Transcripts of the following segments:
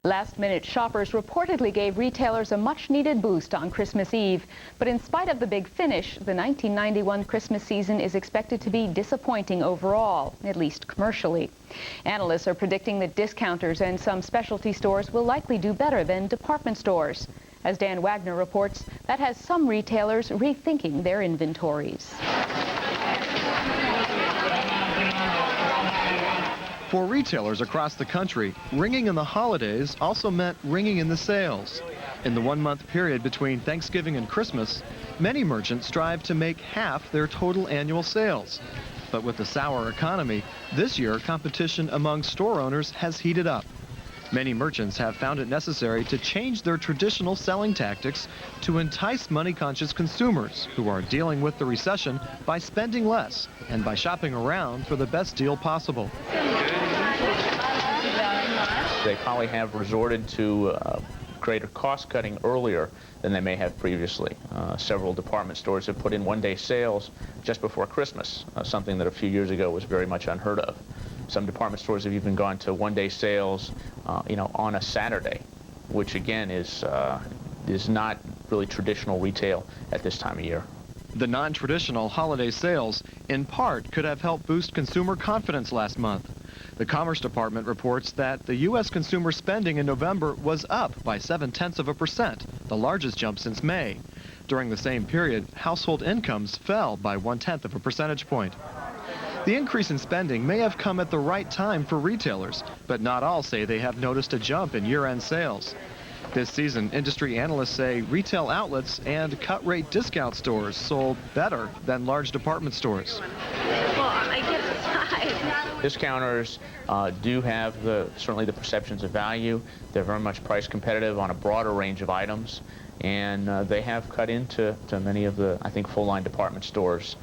Last-minute shoppers reportedly gave retailers a much-needed boost on Christmas Eve. But in spite of the big finish, the 1991 Christmas season is expected to be disappointing overall, at least commercially. Analysts are predicting that discounters and some specialty stores will likely do better than department stores. As Dan Wagner reports, that has some retailers rethinking their inventories. For retailers across the country, ringing in the holidays also meant ringing in the sales. In the one-month period between Thanksgiving and Christmas, many merchants strive to make half their total annual sales. But with the sour economy, this year competition among store owners has heated up. Many merchants have found it necessary to change their traditional selling tactics to entice money-conscious consumers who are dealing with the recession by spending less and by shopping around for the best deal possible. They probably have resorted to greater cost cutting earlier than they may have previously. Several department stores have put in one-day sales just before Christmas, something that a few years ago was very much unheard of. Some department stores have even gone to one-day sales, on a Saturday, which again is not really traditional retail at this time of year. The non-traditional holiday sales, in part, could have helped boost consumer confidence last month. The Commerce Department reports that the U.S. consumer spending in November was up by 0.7%, the largest jump since May. During the same period, household incomes fell by 0.1 percentage point. The increase in spending may have come at the right time for retailers, but not all say they have noticed a jump in year-end sales. This season, industry analysts say retail outlets and cut-rate discount stores sold better than large department stores. Discounters do have certainly the perceptions of value. They're very much price competitive on a broader range of items, and they have cut into many of the, I think, full-line department stores,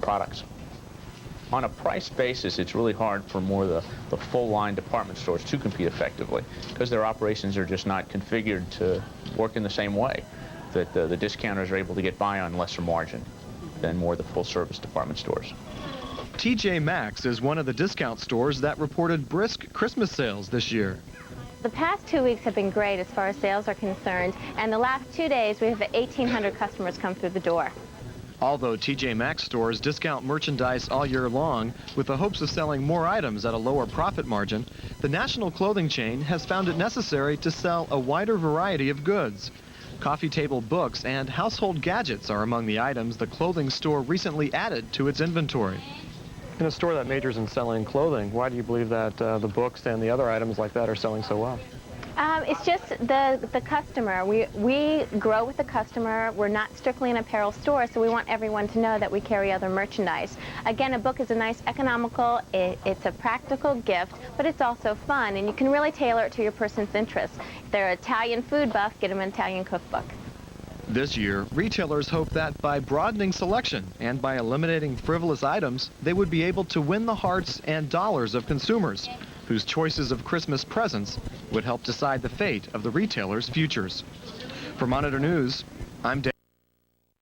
products. On a price basis, it's really hard for more of the full-line department stores to compete effectively because their operations are just not configured to work in the same way that the discounters are able to get by on lesser margin than more of the full-service department stores. TJ Maxx is one of the discount stores that reported brisk Christmas sales this year. The past 2 weeks have been great as far as sales are concerned, and the last 2 days we have 1,800 customers come through the door. Although TJ Maxx stores discount merchandise all year long with the hopes of selling more items at a lower profit margin, the national clothing chain has found it necessary to sell a wider variety of goods. Coffee table books and household gadgets are among the items the clothing store recently added to its inventory. In a store that majors in selling clothing, why do you believe that the books and the other items like that are selling so well? It's just the customer. We grow with the customer. We're not strictly an apparel store, so we want everyone to know that we carry other merchandise. Again, a book is a nice economical, it's a practical gift, but it's also fun, and you can really tailor it to your person's interests. If they're an Italian food buff, get them an Italian cookbook. This year, retailers hope that by broadening selection and by eliminating frivolous items, they would be able to win the hearts and dollars of consumers, whose choices of Christmas presents would help decide the fate of the retailers' futures. For Monitor News, I'm Dan.